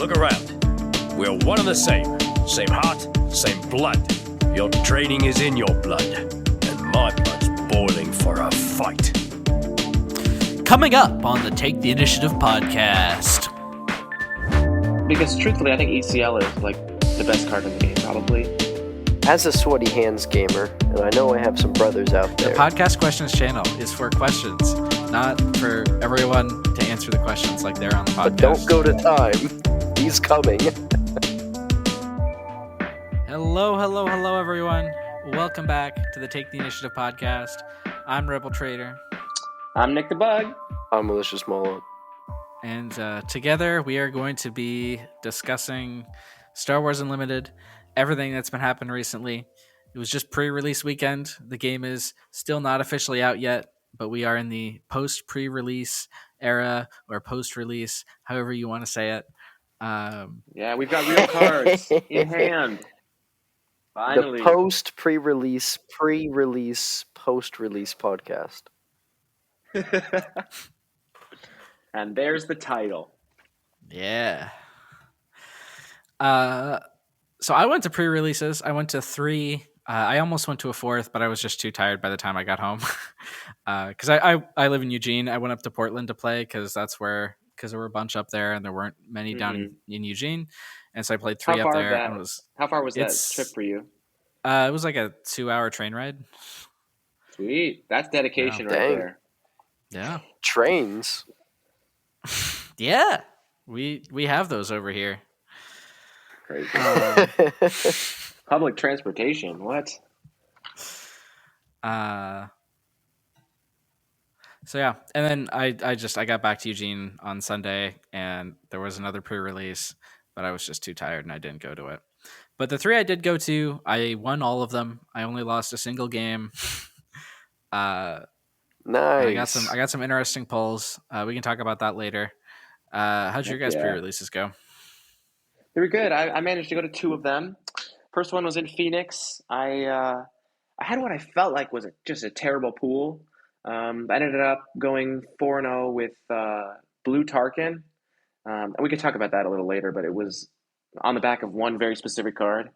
Look around. We're one and the same. Same heart, same blood. Your training is in your blood, and my blood's boiling for a fight. Coming up on the Take the Initiative podcast. Because truthfully, I think ECL is like the best card in the game, probably. As a sweaty hands gamer, and I know I have some brothers out there. The podcast questions channel is for questions, not for everyone to answer the questions like they're on the podcast. But don't go to time. He's coming. Hello, everyone. Welcome back to the Take the Initiative podcast. I'm Rebel Trader. I'm Nick the Bug. I'm Malicious Mullet. And together we are going to be discussing Star Wars Unlimited, everything that's been happening recently. It was just pre-release weekend. The game is still not officially out yet, but we are in the post-pre-release era, or post-release, however you want to say it. Yeah, we've got real cards in hand. Finally. The post-pre-release, post-release podcast. And there's the title. Yeah. So I went to pre-releases. I went to 3. I almost went to a 4th, but I was just too tired by the time I got home. Because I live in Eugene. I went up to Portland to play because there were a bunch up there and there weren't many down in Eugene. And so I played 3 up there. How far was that trip for you? It was like a 2-hour train ride. Sweet. That's dedication right Dang. there. Yeah. Trains. Yeah. We have those over here. Crazy. Public transportation. What? So yeah, and then I got back to Eugene on Sunday, and there was another pre-release, but I was just too tired and I didn't go to it. But the 3 I did go to, I won all of them. I only lost a single game. Nice. I got some interesting polls. We can talk about that later. How'd your guys' pre-releases go? They were good. I managed to go to 2 of them. First one was in Phoenix. I had what I felt like was just a terrible pool. I ended up going 4-0 with Blue Tarkin. And we could talk about that a little later, but it was on the back of one very specific card.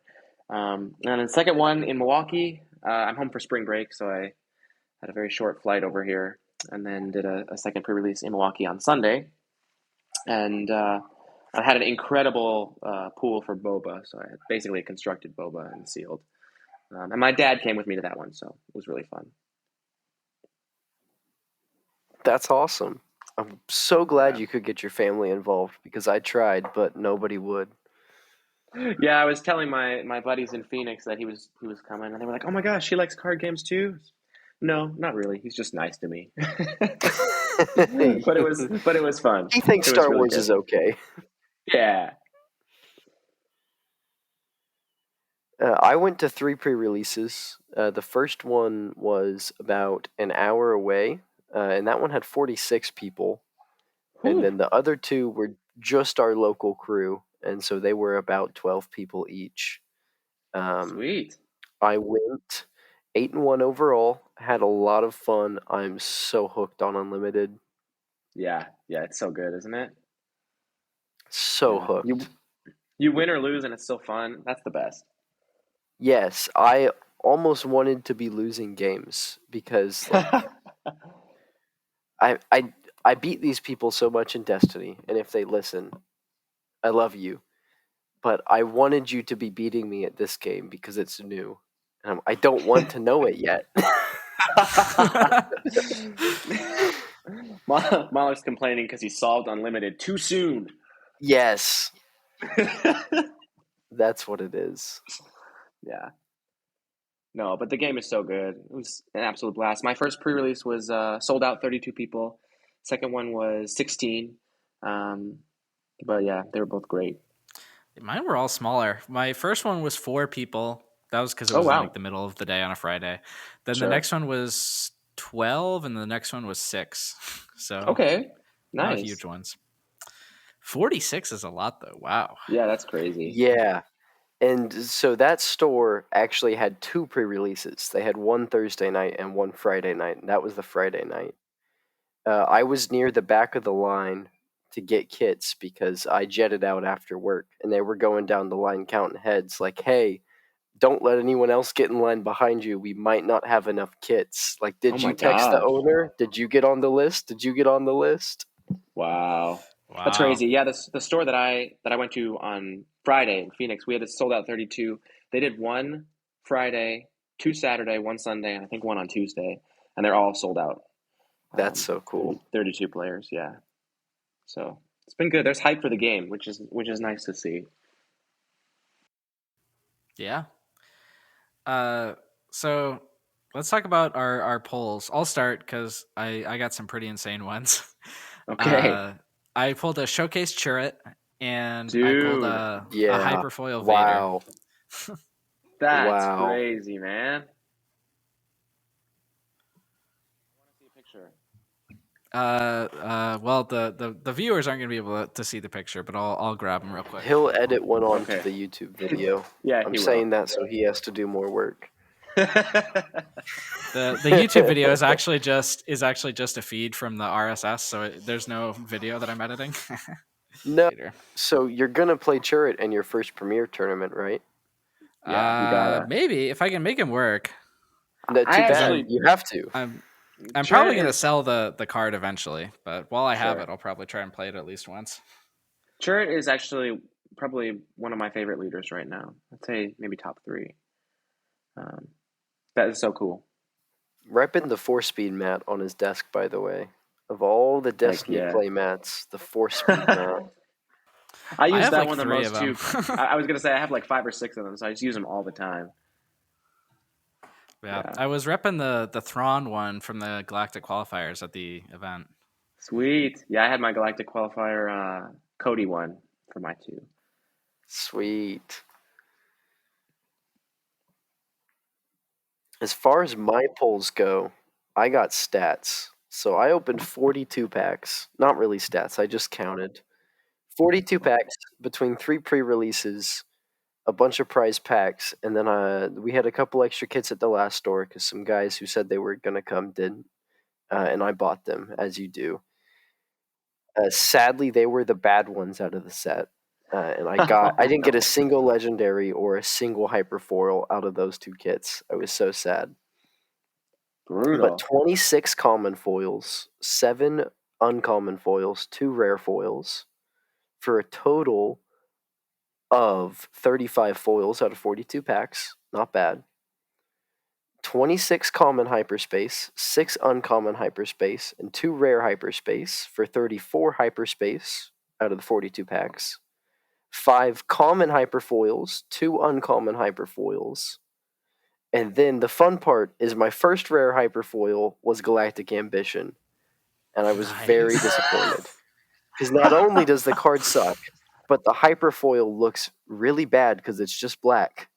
And then the second one in Milwaukee, I'm home for spring break, so I had a very short flight over here, and then did a second pre-release in Milwaukee on Sunday. And I had an incredible pool for Boba, so I had basically constructed Boba and sealed. And my dad came with me to that one, so it was really fun. That's awesome. I'm so glad you could get your family involved because I tried, but nobody would. Yeah, I was telling my buddies in Phoenix that he was coming, and they were like, "Oh my gosh, he likes card games too." No, not really. He's just nice to me. But it was fun. He thinks Star really Wars good. is okay. Yeah. I went to 3 pre-releases. The first one was about an hour away, and that one had 46 people. And then the other 2 were just our local crew, and so they were about 12 people each. Sweet. I went 8-1 overall, had a lot of fun. I'm so hooked on Unlimited. Yeah, it's so good, isn't it? So hooked. You win or lose, and it's still fun. That's the best. Yes, I almost wanted to be losing games because I beat these people so much in Destiny, and if they listen, I love you. But I wanted you to be beating me at this game because it's new. And I don't want to know it yet. Mahler's complaining because he solved Unlimited too soon. Yes. That's what it is. Yeah. No, but the game is so good. It was an absolute blast. My first pre-release was sold out, 32 people. Second one was 16. But yeah, they were both great. Mine were all smaller. My first one was 4 people. That was because it was in like the middle of the day on a Friday. Then the next one was 12, and the next one was 6. So okay, nice, not huge ones. 46 is a lot, though. Wow. Yeah, that's crazy. Yeah. And so that store actually had 2 pre-releases. They had one Thursday night and one Friday night, and that was the Friday night. I was near the back of the line to get kits because I jetted out after work, and they were going down the line counting heads like, hey, don't let anyone else get in line behind you. We might not have enough kits. Like, did Oh you my text the gosh. owner? Did you get on the list? Did you get on the list? Wow. That's Wow. crazy. Yeah, the store that I went to on Friday in Phoenix, we had sold out 32. They did one Friday, two Saturday, one Sunday, and I think one on Tuesday, and they're all sold out. That's so cool. 32 players, yeah. So it's been good. There's hype for the game, which is nice to see. Yeah. So let's talk about our polls. I'll start because I got some pretty insane ones. Okay, I pulled a showcase turret and I pulled dude, a Yeah. hyperfoil Wow. that's Wow. crazy, man. I want to see a picture. Well, the viewers aren't gonna be able to see the picture, but I'll grab them real quick. He'll edit one onto Okay. the YouTube video. Yeah, I'm he saying that so he has to do more work. will. The YouTube video is actually just a feed from the RSS, so there's no video that I'm editing. No. Later. So you're gonna play Churret in your first Premier tournament, right? Yeah, you gotta. Maybe if I can make him work. No, I too bad. actually- You have to. I'm Turret probably gonna is- sell the card eventually, but while I have Sure. it, I'll probably try and play it at least once. Turret is actually probably one of my favorite leaders right now. I'd say maybe top 3. That is so cool. Repping the 4-speed mat on his desk, by the way. Of all the Destiny yeah. play mats, the 4-speed mat. I use have that like one the 3 most of too. them. I was gonna say I have like 5 or 6 of them, so I just use them all the time. Yeah. Yeah. I was repping the Thrawn one from the Galactic qualifiers at the event. Sweet. Yeah, I had my Galactic qualifier Cody one for my 2. Sweet. As far as my polls go, I got stats. So I opened 42 packs. Not really stats, I just counted. 42 packs between 3 pre-releases, a bunch of prize packs, and then we had a couple extra kits at the last store because some guys who said they were going to come did, and I bought them, as you do. Sadly, they were the bad ones out of the set. And I didn't get a single legendary or a single hyperfoil out of those 2 kits. I was so sad. Brutal. But 26 common foils, 7 uncommon foils, 2 rare foils, for a total of 35 foils out of 42 packs. Not bad. 26 common hyperspace, 6 uncommon hyperspace, and 2 rare hyperspace for 34 hyperspace out of the 42 packs. 5 common hyperfoils, 2 uncommon hyperfoils. And then the fun part is my first rare hyperfoil was Galactic Ambition. And I was very Nice. disappointed. Because not only does the card suck, but the hyperfoil looks really bad because it's just black.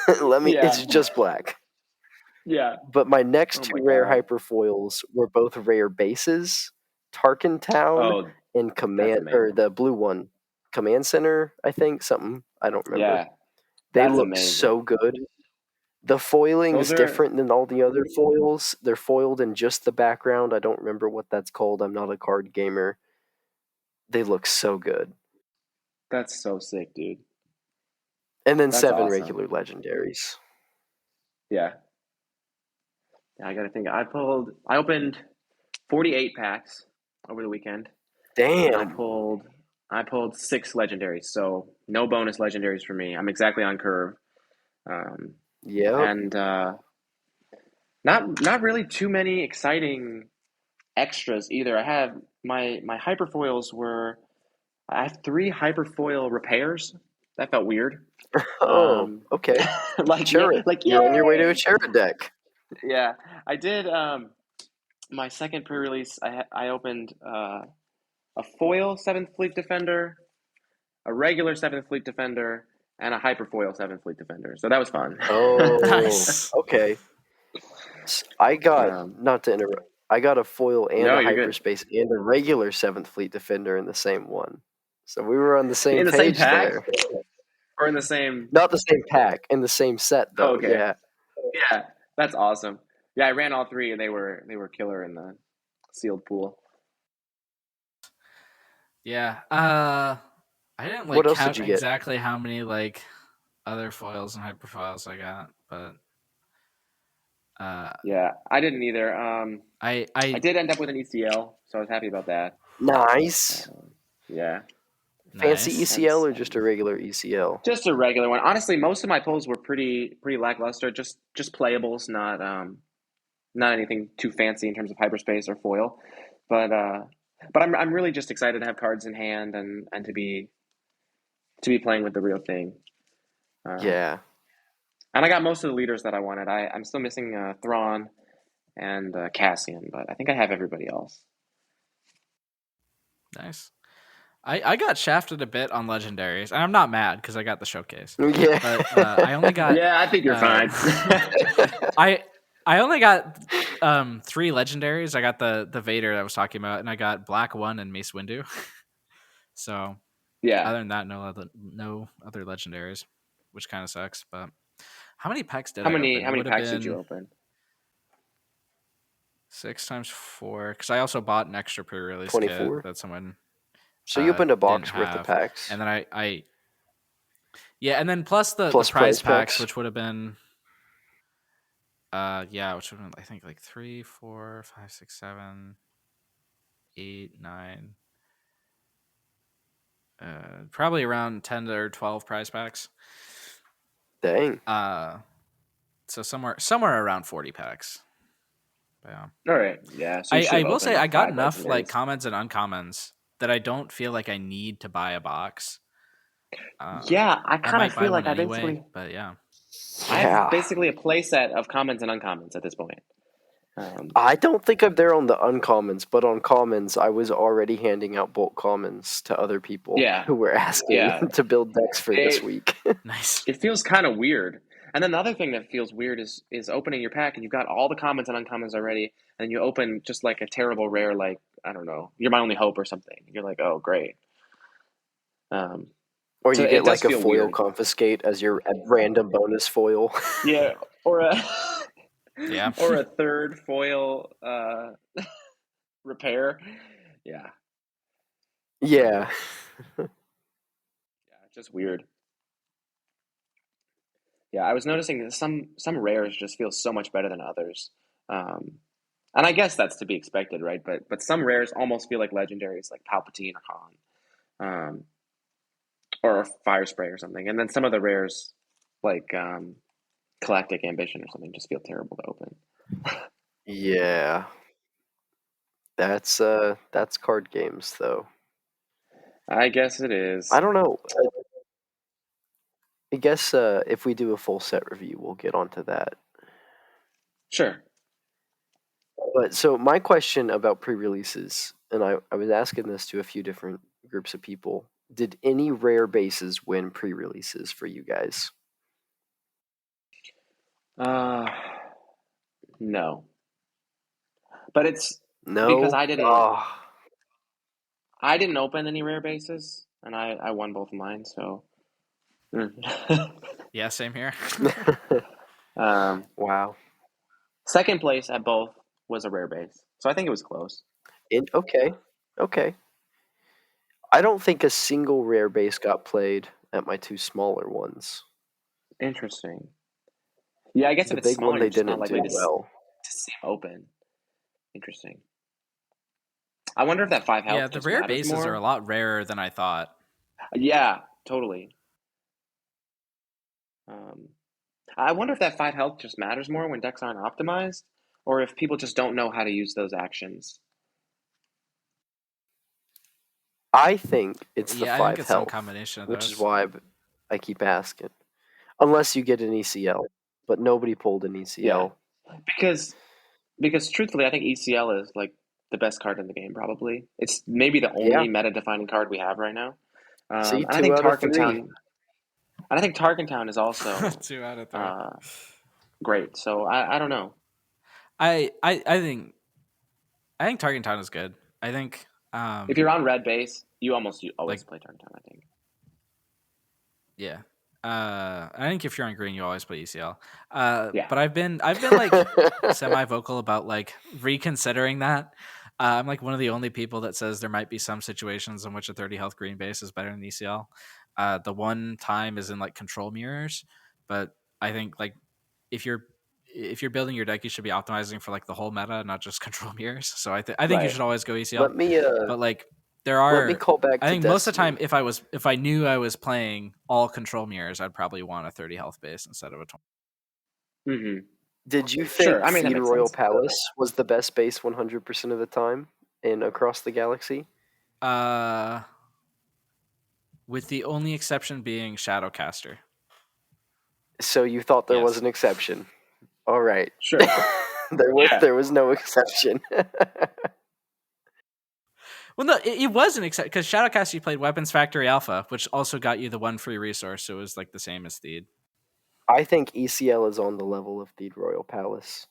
It's just black. Yeah. But my next Oh 2 my rare God. hyperfoils were both rare bases, Tarkin Town Oh, and the blue one, Command Center, I think, something. I don't remember. yeah. They That's look amazing. so good. The foiling Those is are- different than all the other foils. They're foiled in just the background. I don't remember what that's called. I'm not a card gamer. They look so good. That's so sick, dude. And then That's 7 awesome. regular legendaries. Yeah. I gotta think. I opened 48 packs over the weekend. And I Damn. pulled 6 legendaries, so no bonus legendaries for me. I'm exactly on curve. Yep. And not really too many exciting extras either. I have my hyperfoils were I have 3 hyperfoil repairs. That felt weird. Oh, okay. Churret. You're on your way to a Churret deck. Yeah, I did. My second pre-release, I opened a foil 7th Fleet Defender, a regular 7th Fleet Defender, and a hyperfoil 7th Fleet Defender. So that was fun. Oh, Nice. okay. I got, Um, not to interrupt, I got a foil and No, a you're good. hyperspace and a regular 7th Fleet Defender in the same one. So we were on the same In the same page pack? there. Or in the same. Not the same pack, in the same set though. Okay. Yeah. Yeah, that's awesome. Yeah, I ran all 3, and they were killer in the sealed pool. Yeah. I didn't What else did count you get? exactly how many other foils and hyperfoils I got, but Yeah, I didn't either. I I did end up with an ECL, so I was happy about that. Nice. Yeah, Fancy nice. ECL that's or just a regular ECL? just a regular one. Honestly, most of my pulls were pretty lackluster. Just playables, not anything too fancy in terms of hyperspace or foil. But I'm really just excited to have cards in hand and to be playing with the real thing. Yeah. And I got most of the leaders that I wanted. I'm still missing Thrawn and Cassian, but I think I have everybody else. Nice. I got shafted a bit on legendaries, and I'm not mad because I got the showcase. Yeah. But I only got Yeah, I think you're fine. I only got 3 legendaries. I got the Vader that I was talking about, and I got Black One and Mace Windu. So Yeah. other than that, no other legendaries, which kind of sucks. But how many packs did How I many open? how It many would have packs did you been open? 6 times 4 because I also bought an extra pre-release 24. kit that someone So you opened a didn't box worth of have, packs. and then I yeah, and then plus the Plus prize prize packs, packs. which would have been which would have been I think 3, 4, 5, 6, 7, 8, 9, probably around 10 or 12 prize packs. Dang. So somewhere around 40 packs. But yeah. All right. Yeah. So you should I have will say opened I like got 5 enough legendaries. commons and uncommons that I don't feel like I need to buy a box. Yeah, I I kind of might buy feel one like anyway, but yeah. I have Yeah. basically a playset of commons and uncommons at this point. I don't think I'm there on the uncommons, but on commons, I was already handing out bulk commons to other people Yeah, who were asking yeah. to build decks for this week. Nice. It feels kind of weird. And then the other thing that feels weird is opening your pack and you've got all the commons and uncommons already, and you open just like a terrible rare, like I don't know, You're My Only Hope or something. You're like, oh great. Um, Or so you get it does like a feel foil weird. confiscate as your random bonus foil. Yeah, or a Yeah. or a third foil repair. Yeah, Yeah. yeah, just weird. Yeah, I was noticing that some rares just feel so much better than others, um, and I guess that's to be expected, right? But some rares almost feel like legendaries, like Palpatine or Han, or Fire Spray or something, and then some of the rares, like Galactic Ambition or something, just feel terrible to open. Yeah. That's card games though. I guess it is. I don't know. I guess if we do a full set review, we'll get onto that. Sure. But so my question about pre-releases, and I was asking this to a few different groups of people. Did any rare bases win pre-releases for you guys? Uh, no, but it's because No. I didn't. Oh. I didn't open any rare bases, and I won both of mine. So, Yeah, same here. Wow. second place at both was a rare base, so I think it was close. Okay. Okay. I don't think a single rare base got played at my two smaller ones. Interesting. Yeah, I guess if The it's big one smaller, they you're just not didn't do likely to well. see them open. Interesting. I wonder if that 5 health Yeah, the just rare matters bases more. are a lot rarer than I thought. Yeah, totally. Um, I wonder if that 5 health just matters more when decks aren't optimized, or if people just don't know how to use those actions. I think it's the Yeah, I think 5 it's some health, combination of which is those. why I keep asking. Unless you get an ECL, but nobody pulled an Yeah, ECL. because truthfully, I think ECL is like the best card in the game. Probably, it's maybe the Yeah. only meta-defining card we have right now. See, And I 2 think out of 3. Tarkentown, and I think Tarkentown is also 2 out of 3. great. So I don't know. I think Target Town is good. I think If you're on red base, you always like play Tarkentown. I think. yeah. I think if you're on green, you always play ECL. Yeah. But I've been like semi vocal about like reconsidering that. I'm like one of the only people that says there might be some situations in which a 30 health green base is better than ECL. The one time is in like control mirrors, but I think like if you're building your deck, you should be optimizing for like the whole meta, not just control mirrors. So I think you Right. should always go ECL. Let me But like there let me are, call back I to think most of the time, Destiny. if I knew I was playing all control mirrors, I'd probably want a 30 health base instead of a 20. Mm-hmm. Did you Sure. think I mean, that Theed makes Royal sense. Palace was the best base 100% of the time in Across the Galaxy? Uh, with the only exception being Shadowcaster. So you thought there was Yes. an exception. All right. Sure. Yeah. there was no exception. Well, no, it was an exception because Shadowcaster you played Weapons Factory Alpha, which also got you the one free resource, so it was like the same as Theed. I think ECL is on the level of Theed Royal Palace.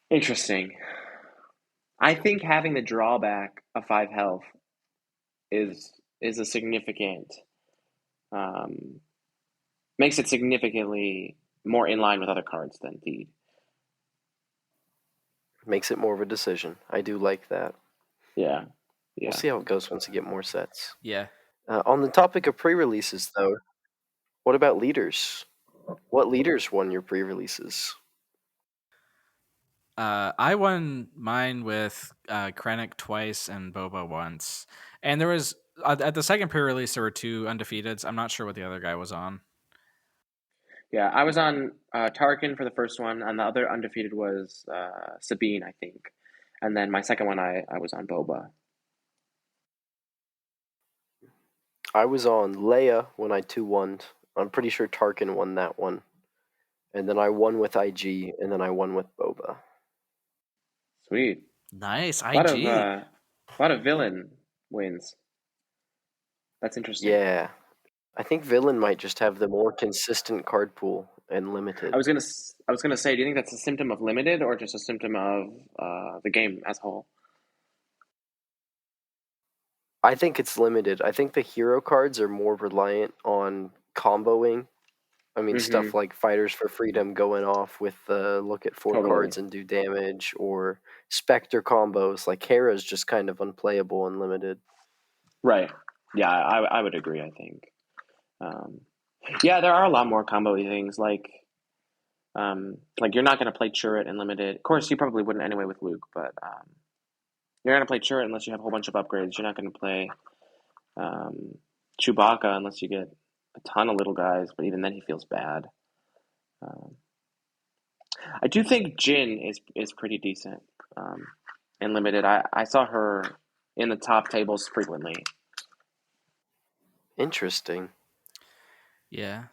Interesting. I think having the drawback of 5 health is a significant makes it significantly more in line with other cards than Theed. Makes it more of a decision. I do like that. Yeah. We'll see how it goes once we get more sets. Yeah. On the topic of pre-releases, though, what about leaders? What leaders won your pre-releases? I won mine with Krennic twice and Boba once, and there was at the second pre-release there were 2 undefeateds. I'm not sure what the other guy was on. Yeah, I was on Tarkin for the first one, and the other undefeated was Sabine, I think. And then my second one, I was on Boba. I was on Leia when I 2-1'd. I'm pretty sure Tarkin won that one. And then I won with IG, and then I won with Boba. Sweet. Nice, A IG. lot of villain wins. That's interesting. Yeah. I think Villain might just have the more consistent card pool and limited. I was gonna say, do you think that's a symptom of limited or just a symptom of the game as a whole? I think it's limited. I think the hero cards are more reliant on comboing. I mean, stuff like Fighters for Freedom going off with look at 4 Totally. cards and do damage, or Spectre combos. Like Hera's just kind of unplayable and limited. Right. Yeah, I would agree, I think. Yeah, there are a lot more combo things like you're not going to play Churret in limited. Of course, you probably wouldn't anyway with Luke, but you're going to play Churret unless you have a whole bunch of upgrades. You're not going to play Chewbacca unless you get a ton of little guys, but even then he feels bad. I do think Jin is pretty decent in limited. I saw her in the top tables frequently. Interesting. Yeah.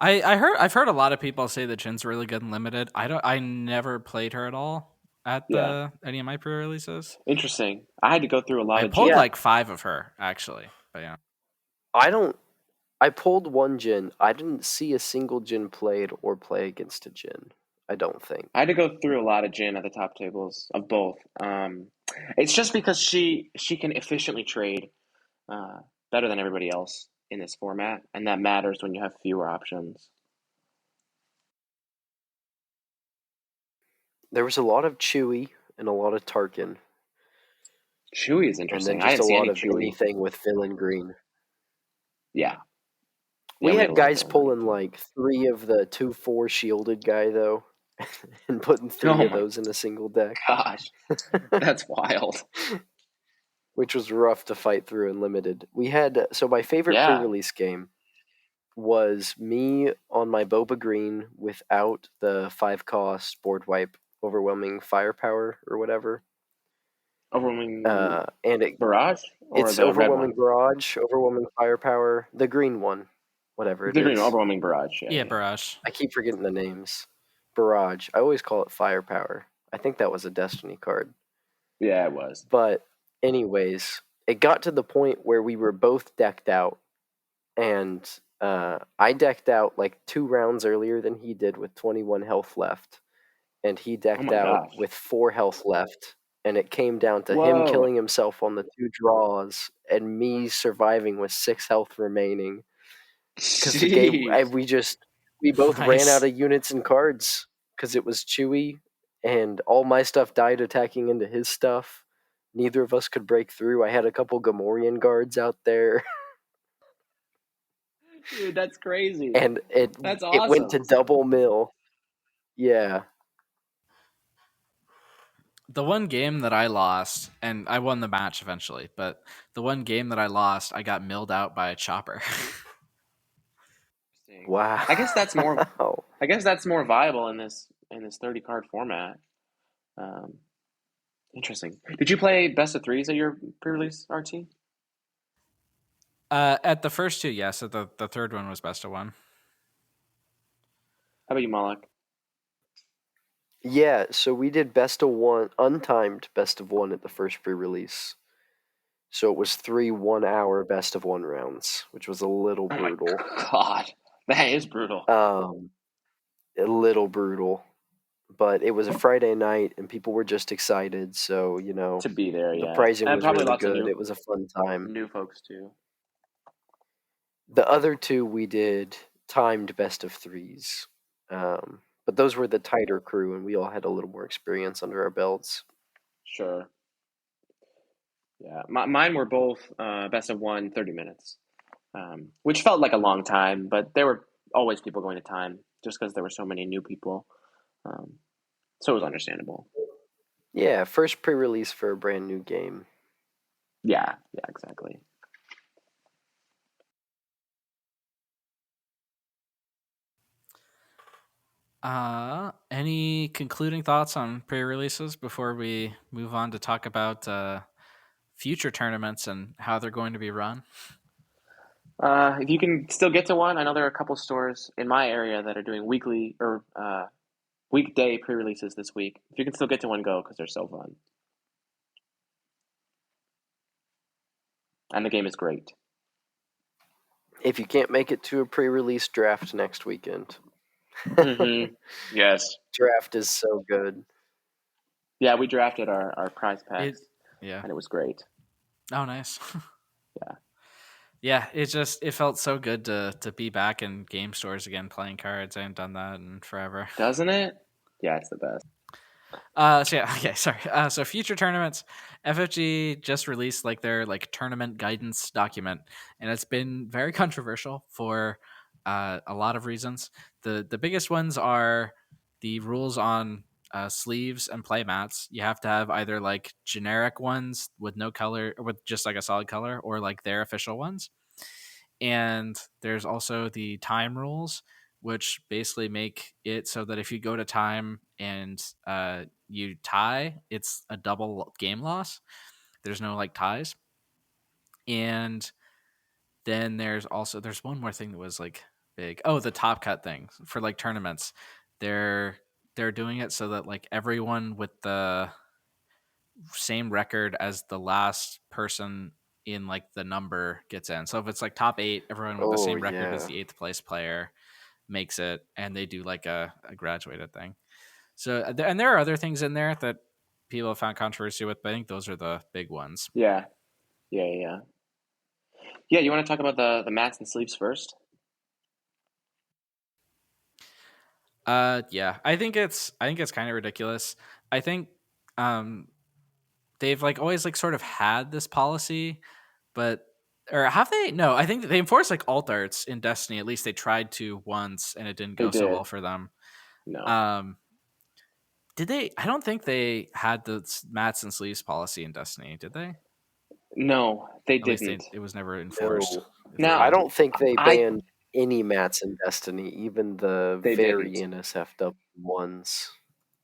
I've heard a lot of people say that Jin's really good in limited. I never played her at all at any of my pre-releases. Interesting. I had to go through a lot I of pulled Jin. like 5 of her actually, but yeah. I pulled 1 Jin. I didn't see a single Jin played or play against a Jin. I don't think. I had to go through a lot of Jin at the top tables of both. It's just because she can efficiently trade better than everybody else in this format, and that matters when you have fewer options. There was a lot of Chewie and a lot of Tarkin. Chewie is And interesting. then I just a didn't see lot any of Chewie. anything with Villain Green. Yeah. We had had a lot of guys Villain pulling Green. like 3 of the 2/4 shielded guy though, and putting 3 Oh of my those in a single deck, gosh, that's wild. which was rough to fight through in limited. We had so my favorite Yeah. pre-release game was me on my Boba Green without the 5-cost board wipe, overwhelming firepower or whatever. Overwhelming And Barrage? Or it's the red overwhelming one? barrage, overwhelming firepower, the green one, whatever it The green is. Overwhelming Barrage. Yeah, Barrage. I keep forgetting the names. Barrage. I always call it firepower. I think that was a Destiny card. Yeah, it was. But anyways, it got to the point where we were both decked out, and I decked out like 2 rounds earlier than he did with 21 health left, and he decked my out gosh. with 4 health left, and it came down to him Whoa. killing himself on the 2 draws and me surviving with 6 health remaining. Because the game, Jeez. we both ran Nice. out of units and cards because it was Chewie and all my stuff died attacking into his stuff. Neither of us could break through. I had a couple Gamorrean guards out there, Dude, that's crazy. and it That's it went awesome. to double mill. Yeah. The one game that I lost, and I won the match eventually, but the one game that I lost, I got milled out by a chopper. Interesting. Wow. I guess that's more viable in this 30 card format. Um, interesting. Did you play best of threes at your pre-release RT? At the first two, yes. At the third one was best of one. How about you, Malik? Yeah, so we did best of one, untimed best of one at the first pre-release. So it was 3 1-hour best of one rounds, which was a little Oh my brutal. God, that is brutal. A little brutal. But it was a Friday night, and people were just excited. So To be there, the yeah, pricing and was probably really lots of good. It was a fun time. new folks too. The other two we did timed best of threes, but those were the tighter crew, and we all had a little more experience under our belts. Sure. Yeah, mine were both best of one, 30 minutes, which felt like a long time, but there were always people going to time just because there were so many new people. Um, so it was understandable. Yeah, first pre-release for a brand new game. Yeah, exactly. Any concluding thoughts on pre-releases before we move on to talk about future tournaments and how they're going to be run? If you can still get to one, I know there are a couple stores in my area that are doing weekly or weekday pre-releases this week. If you can still get to one, go because they're so fun. And the game is great. If you can't make it to a pre-release, draft next weekend. Mm-hmm. Yes. Draft is so good. Yeah, we drafted our prize packs, Yeah. and it was great. Oh, nice. Yeah. Yeah, it felt so good to be back in game stores again playing cards. I haven't done that in forever. Doesn't it? Yeah, it's the best. So yeah, okay, sorry. So future tournaments, FFG just released like their like tournament guidance document, and it's been very controversial for a lot of reasons. The biggest ones are the rules on sleeves and play mats. You have to have either like generic ones with no color, or with just like a solid color, or like their official ones. And there's also the time rules, which basically make it so that if you go to time and you tie, it's a double game loss. There's no like ties. And then there's one more thing that was like big. Oh, the top cut thing for like tournaments. They're doing it so that like everyone with the same record as the last person in like the number gets in. So if it's like top 8, everyone with the Oh same record as yeah. the 8th place player makes it, and they do like a graduated thing. So and there are other things in there that people have found controversy with, but I think those are the big ones. Yeah. Yeah, you want to talk about the mats and sleeves first? Yeah, I think it's kind of ridiculous. I think they've like always like sort of had this policy, but or have they? No, I think they enforce like alt arts in Destiny. At least they tried to once, and it didn't They go so did. well for them. No. Um, did they? I don't think they had the mats and sleeves policy in Destiny. Did they? No, they At least didn't. it was never enforced. No. If they Now, I did, don't think they I banned any mats in Destiny, even the they very didn't. NSFW ones.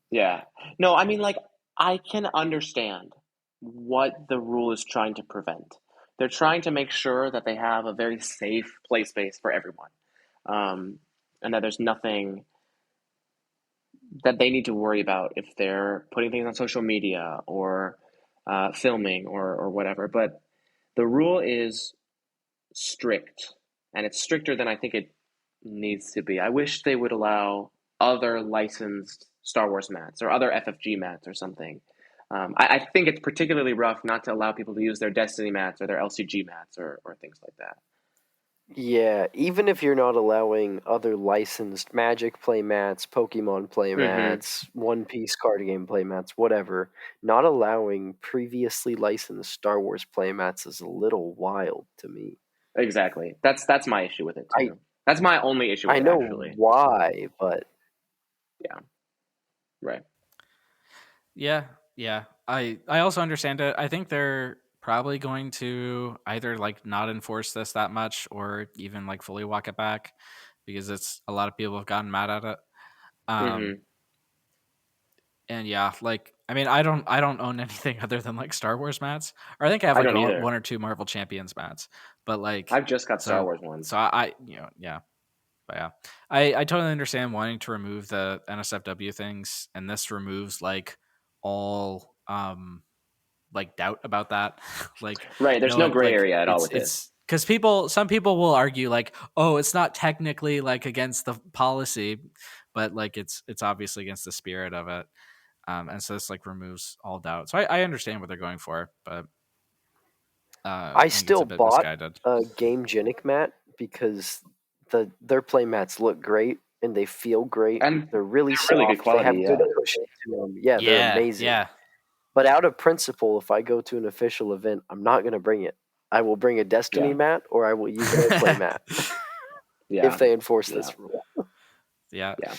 Yeah. No, I mean, like, I can understand what the rule is trying to prevent. They're trying to make sure that they have a very safe play space for everyone, and that there's nothing that they need to worry about if they're putting things on social media or filming or whatever. But the rule is strict, and it's stricter than I think it needs to be. I wish they would allow other licensed Star Wars mats or other FFG mats or something. I think it's particularly rough not to allow people to use their Destiny mats or their LCG mats or things like that. Yeah, even if you're not allowing other licensed Magic playmats, Pokemon Mm-hmm. playmats, One Piece card game playmats, whatever, not allowing previously licensed Star Wars playmats is a little wild to me. Exactly. That's my issue with it I too. That's my only issue with I it, know actually. why, but Yeah. Right. Yeah, yeah. I also understand it. I think they're probably going to either like not enforce this that much or even like fully walk it back because it's a lot of people have gotten mad at it. Um Mm-hmm. and yeah, like I mean I don't own anything other than like Star Wars mats. Or I think I have I like don't either. one or two Marvel Champions mats. But like I've just got Star so Wars ones. I yeah. But yeah, I totally understand wanting to remove the NSFW things, and this removes like all like doubt about that. Like Right. There's no no one gray like area at all with it. it's because some people will argue like, oh, it's not technically like against the policy, but like it's obviously against the spirit of it. And so this like removes all doubt. So I understand what they're going for, but I I think it's still a bit bought misguided. a Game Genic mat because their play mats look great and they feel great. And They're really they're really good soft. They quality, have good yeah. cushion to them. Yeah, they're Yeah, amazing. yeah. But out of principle, if I go to an official event, I'm not going to bring it. I will bring a Destiny Yeah. mat or I will use an airplay mat Yeah. if they enforce Yeah. this rule. Yeah. Yeah.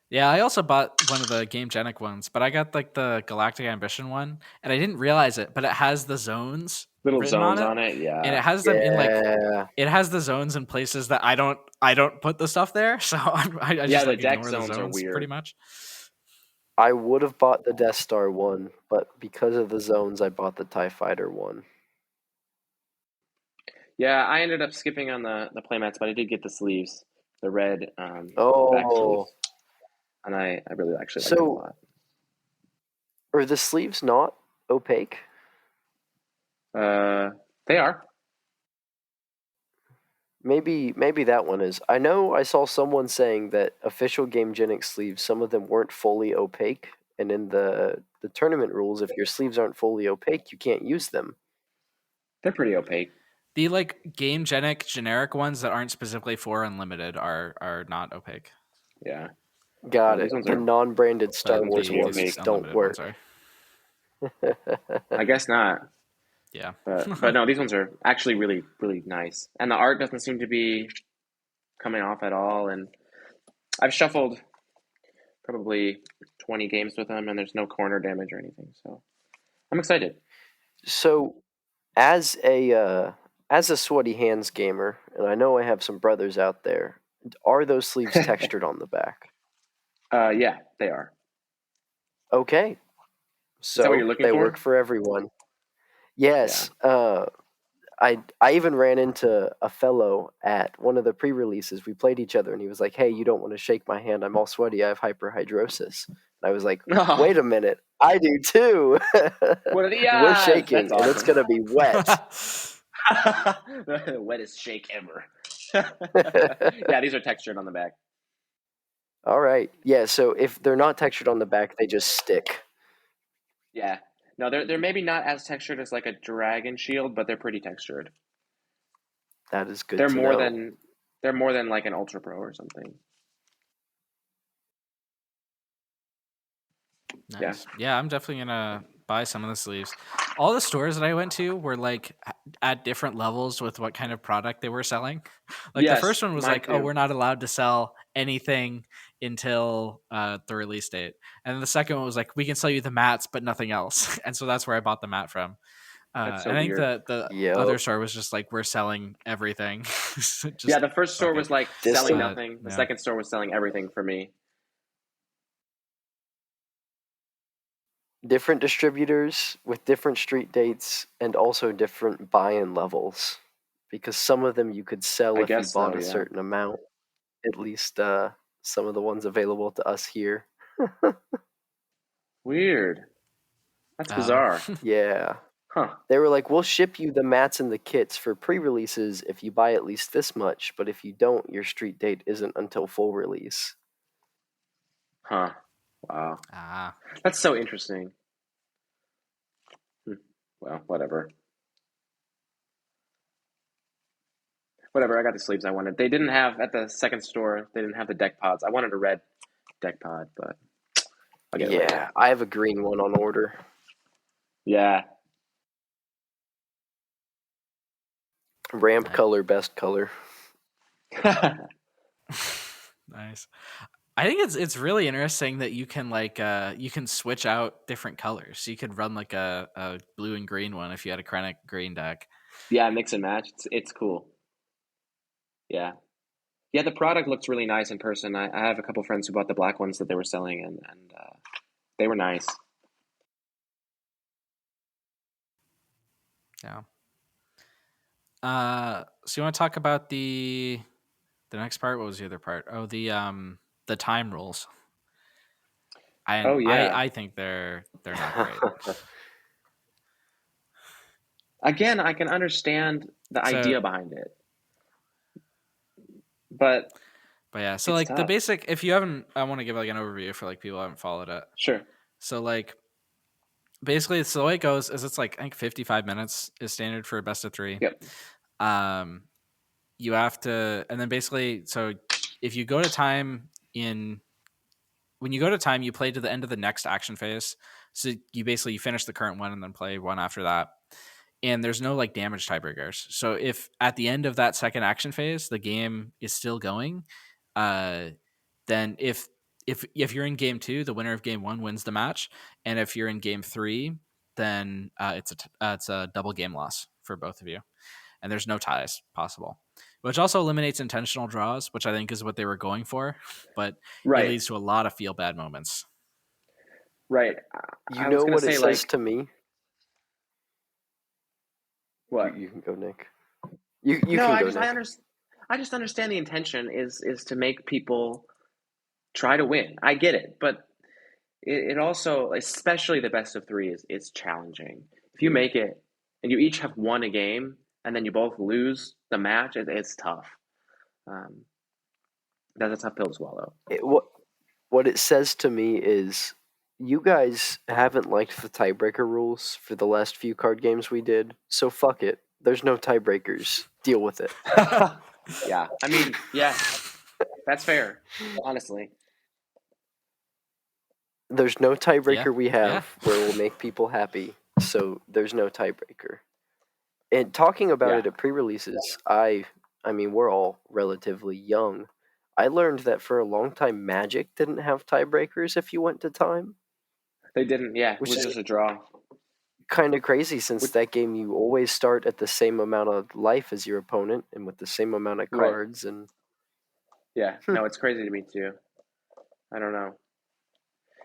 Yeah, I also bought one of the Game Genic ones, but I got like the Galactic Ambition one, and I didn't realize it, but it has the zones Little written on zones it, on it, and yeah. it has them in like Yeah. it has the zones in places that I don't put the stuff there, so I Yeah, just the like deck ignore the zones are zones pretty weird. much. I would have bought the Death Star one, but because of the zones, I bought the TIE Fighter one. Yeah, I ended up skipping on the playmats, but I did get the sleeves, the red back Oh. sleeves, and I really actually like them a So, lot. are the sleeves not opaque? They are. Maybe that one is. I know I saw someone saying that official Game Genic sleeves, some of them weren't fully opaque, and in the tournament rules, if your sleeves aren't fully opaque, you can't use them. They're pretty opaque. The like Game Genic generic ones that aren't specifically for Unlimited are not opaque, Yeah. Got No, it. these ones The are non-branded Star but these are Wars pretty ones opaque. these don't Unlimited ones work. are. I guess not. Yeah. But no, these ones are actually really, really nice. And the art doesn't seem to be coming off at all. And I've shuffled probably 20 games with them, and there's no corner damage or anything. So I'm excited. So, as a sweaty hands gamer, and I know I have some brothers out there, are those sleeves textured on the back? Yeah, they are. Okay, Is that what you're so looking they work for? for everyone. Yeah. Yes, I even ran into a fellow at one of the pre-releases. We played each other, and he was like, "Hey, you don't want to shake my hand? I'm all sweaty. I have hyperhidrosis." And I was like, "Wait a minute, I do too." We're Yes, shaking, that's and it's awesome. gonna be wet. The wettest shake ever. Yeah, these are textured on the back. All right, yeah. So if they're not textured on the back, they just stick. Yeah. No, they're maybe not as textured as like a dragon shield, but they're pretty textured. That is good They're to more know. than they're more than like an Ultra Pro or something. Yeah. Nice. Yeah, I'm definitely gonna buy some of the sleeves. All the stores that I went to were like at different levels with what kind of product they were selling. Like the Yes, first one was mine like, "Oh, too. we're not allowed to sell anything until the release date," and then the second one was like, "We can sell you the mats, but nothing else." And so that's where I bought the mat from. That's so And I think weird. the Yep. other store was just like, "We're selling everything." Yeah, Just the first store fuck it. was like This selling one, nothing. The Yeah. second store was selling everything for me. different distributors with different street dates and also different buy-in levels, because some of them you could sell I if you guess so, bought a yeah. certain amount. At least some of the ones available to us here. Weird. That's Oh. bizarre. Yeah. Huh. They were like, we'll ship you the mats and the kits for pre-releases if you buy at least this much, but if you don't, your street date isn't until full release. Huh. Wow. Ah. That's so interesting. Well, whatever. whatever. I got the sleeves I wanted. They didn't have at the second store. They didn't have the deck pods. I wanted a red deck pod, but I'll get it later. Yeah, I have a green one on order. Yeah. Ramp color, best color. Nice. I think it's really interesting that you can you can switch out different colors. So you could run like a blue and green one if you had a Krennic green deck. Yeah, mix and match. It's cool. Yeah. Yeah, the product looks really nice in person. I have a couple friends who bought the black ones that they were selling, and they were nice. Yeah. So you want to talk about the next part? What was the other part? Oh, the time rules. Oh, yeah. I think they're not great. Again, I can understand the idea behind it, but yeah, so it's like tough. the basic. If you haven't, I want to give like an overview for like people who haven't followed it. Sure. So like, basically, so the way it goes is it's like I think 55 minutes is standard for a best of 3. Yep. You have to, and then basically, so if you go to time when you go to time, you play to the end of the next action phase. So you finish the current one and then play one after that. And there's no like damage tiebreakers. So if at the end of that second action phase the game is still going, then if you're in game 2, the winner of game 1 wins the match, and if you're in game 3, then it's a double game loss for both of you, and there's no ties possible, which also eliminates intentional draws, which I think is what they were going for, but Right. it leads to a lot of feel bad moments. Right. You know what it says to me? What? You can go, Nick. You can go, Nick. I just understand the intention is to make people try to win. I get it, but it also, especially the best of 3, is challenging. If you make it and you each have won a game and then you both lose the match, it's tough. That's a tough pill to swallow. What it says to me is you guys haven't liked the tiebreaker rules for the last few card games we did, so fuck it. There's no tiebreakers. Deal with it. Yeah. I mean, yeah. That's fair, honestly. There's no tiebreaker we have where we'll make people happy, so there's no tiebreaker. And talking about it at pre-releases, I mean, we're all relatively young. I learned that for a long time, Magic didn't have tiebreakers if you went to time. They didn't, yeah. Which was just a draw. Kind of crazy, since that game you always start at the same amount of life as your opponent and with the same amount of cards. Right. And yeah, no, it's crazy to me too. I don't know.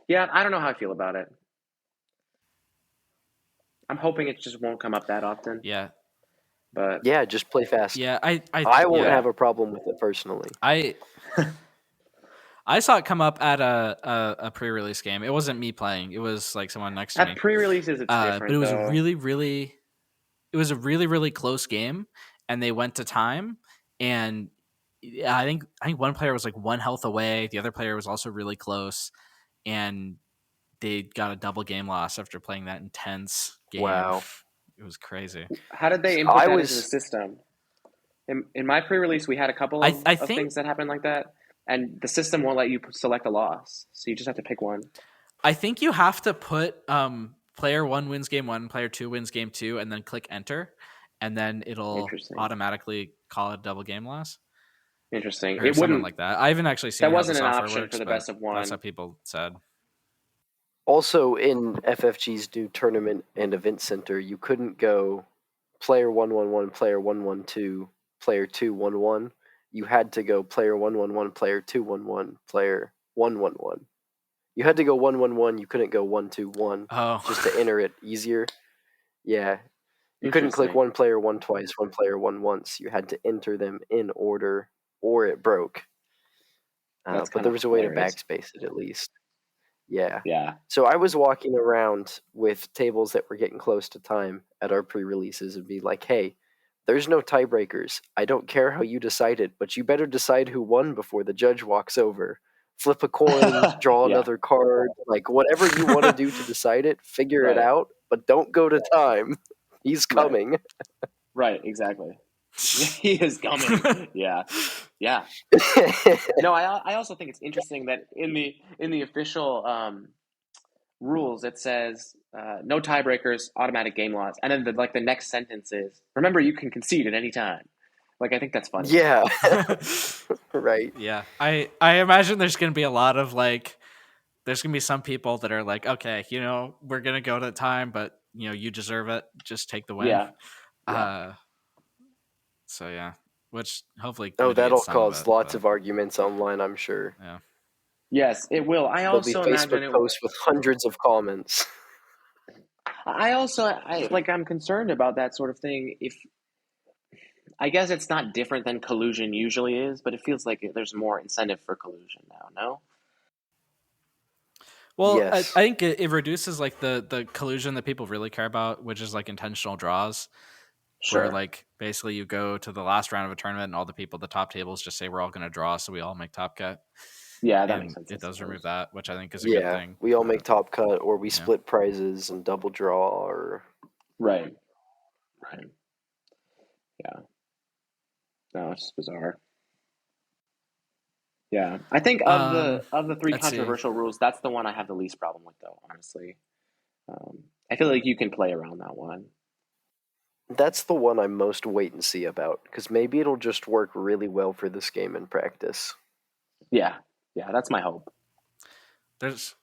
Yeah, I don't know how I feel about it. I'm hoping it just won't come up that often. Yeah. But yeah, just play fast. Yeah, I won't have a problem with it personally. I saw it come up at a pre-release game. It wasn't me playing. It was like someone next to me. At pre-releases, it's different. But it was a really close game, and they went to time. And I think one player was like 1 health away. The other player was also really close, and they got a double game loss after playing that intense game. Wow, it was crazy. How did they input that into the system? In my pre-release, we had a couple of things that happened like that. And the system won't let you select a loss, so you just have to pick one. I think you have to put player 1 wins game 1, player 2 wins game 2, and then click enter, and then it'll automatically call it a double game loss. Interesting. Or something like that. I haven't actually seen that wasn't how the an software option works, for the best of 1. That's what people said. Also, in FFG's new tournament and event center, you couldn't go player 1-1-1, player 1-1-2, player 2-1-1. You had to go player 1-1-1, player 2-1-1, player 1-1-1. You had to go 1-1-1. You couldn't go 1-2-1. Just to enter it easier. Yeah. You couldn't click one player 1 twice, one player 1 once. You had to enter them in order, or it broke. But there was a way to backspace it at least. Yeah. Yeah. So I was walking around with tables that were getting close to time at our pre-releases and be like, hey, there's no tiebreakers. I don't care how you decide it, but you better decide who won before the judge walks over. Flip a coin, draw another card, like whatever you want to do to decide it, figure it out, but don't go to time. He's coming. Right, exactly. He is coming. Yeah. No, I also think it's interesting that in the official rules it says no tiebreakers, automatic game loss, and then the next sentence is remember you can concede at any time. Like I think that's funny. Yeah. Right. Yeah, I imagine there's going to be a lot of like, there's going to be some people that are like, okay, we're going to go to time, but you deserve it. Just take the win. Yeah. So yeah, which hopefully Oh, mitigates that'll some of cause it, lots but, of arguments online, I'm sure. yeah. Yes, it will. I There'll be also imagine Facebook posts with hundreds of comments. I'm concerned about that sort of thing. If I guess it's not different than collusion usually is, but it feels like there's more incentive for collusion now. No. Well, Yes. I think it reduces like the collusion that people really care about, which is like intentional draws. Sure. Where like basically you go to the last round of a tournament and all the people at the top tables just say we're all going to draw, so we all make top cut. Yeah, that And makes sense. it does remove that, which I think is a Yeah, good thing. we all make top cut, or we Yeah. split prizes and double draw, or Right. Yeah. No, it's just bizarre. Yeah, I think of the three let's see. controversial rules, that's the one I have the least problem with, though. Honestly, I feel like you can play around that one. that's the one I'm most wait and see about, because maybe it'll just work really well for this game in practice. Yeah, that's my hope. There's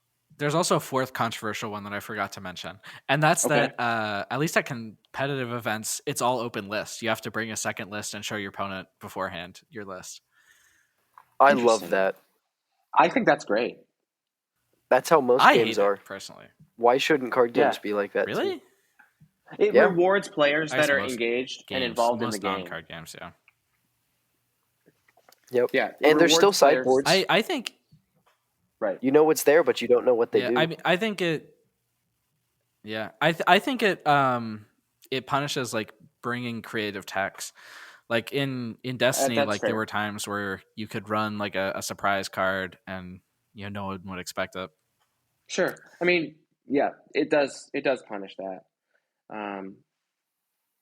also a fourth controversial one that I forgot to mention, and that's Okay. that at least at competitive events, it's all open list. You have to bring a second list and show your opponent beforehand your list. I love Interesting. that. I think that's great. That's how most I games hate are. it, personally. Why shouldn't card games Yeah. be like that Really? too? It Yeah. rewards players I guess that are most engaged and games, involved in most the game. non-card games, yeah. Yep. Yeah, it And there's still rewards players- sideboards. I think Right. You know what's there, but you don't know what they yeah, do. I mean, I think it. Yeah, I think it it punishes like bringing creative text. Like in Destiny, That's like fair. there were times where you could run like a surprise card and no one would expect it. Sure. I mean, yeah, it does punish that.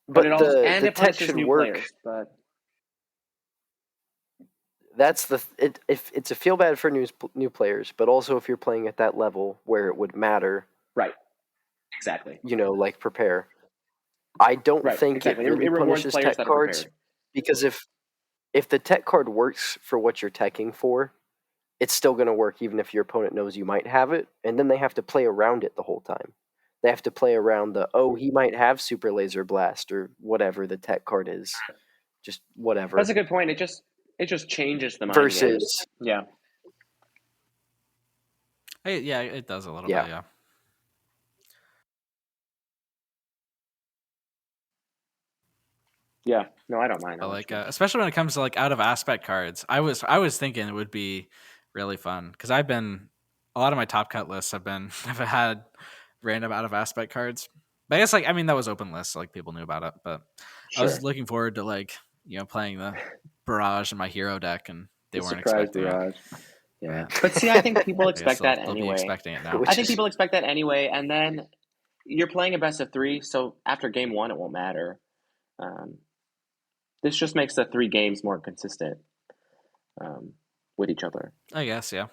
But it also the it tech punishes should new work. players. But That's if it's a feel bad for new players, but also if you're playing at that level where it would matter. right, exactly. Like prepare. I don't Right, think exactly. it really It rewards punishes players tech that are cards, prepared. because if the tech card works for what you're teching for, it's still going to work even if your opponent knows you might have it, and then they have to play around it the whole time. They have to play around he might have Super Laser Blast or whatever the tech card is. Just whatever. That's a good point. It just changes the mind Versus games. Yeah. Yeah, it does a little Yeah. bit, yeah. Yeah. No, I don't mind. But like, especially when it comes to like out of aspect cards, I was thinking it would be really fun because a lot of my top cut lists have had random out of aspect cards. But I guess that was open lists, so like people knew about it. But sure. I was looking forward to like playing the barrage in my hero deck, and they weren't surprise expecting barrage. it. Yeah, but see, I think people I guess expect that they'll be anyway. expecting it now. I think people expect that anyway, and then you're playing a best of 3, so after game 1, it won't matter. This just makes the 3 games more consistent with each other. I guess, yeah.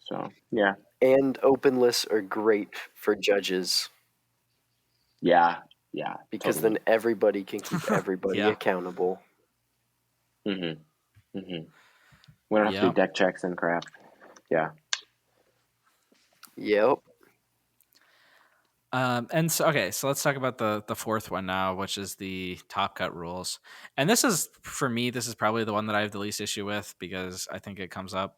So, yeah. And open lists are great for judges. Yeah. Because totally. then everybody can keep everybody Yeah. accountable. We don't have to do deck checks and crap. Yeah. Yep. And so let's talk about the fourth one now, which is the top cut rules. And this is, for me, probably the one that I have the least issue with because I think it comes up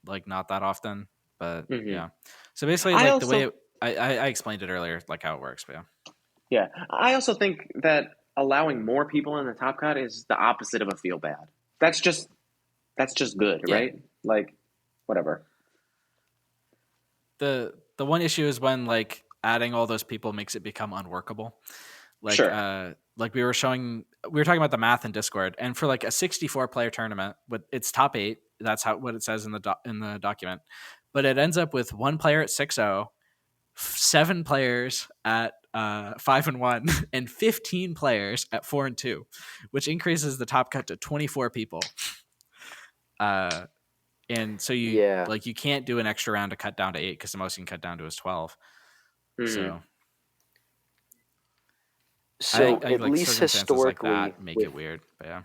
like not that often. But yeah. So basically, like the way I explained it earlier, like how it works. But yeah. I also think that allowing more people in the top cut is the opposite of a feel bad. That's just good, right? Like, whatever. The one issue is when like adding all those people makes it become unworkable. Like, sure. Like we were talking about the math in Discord, and for like a 64 player tournament, it's top 8. That's what it says in the document. But it ends up with one player at 6-0, 7 players at 5-1, and 15 players at 4-2, which increases the top cut to 24 people. And so you can't do an extra round to cut down to 8 because the most you can cut down to is 12. Mm. So I at least historically, like that make it weird. But yeah.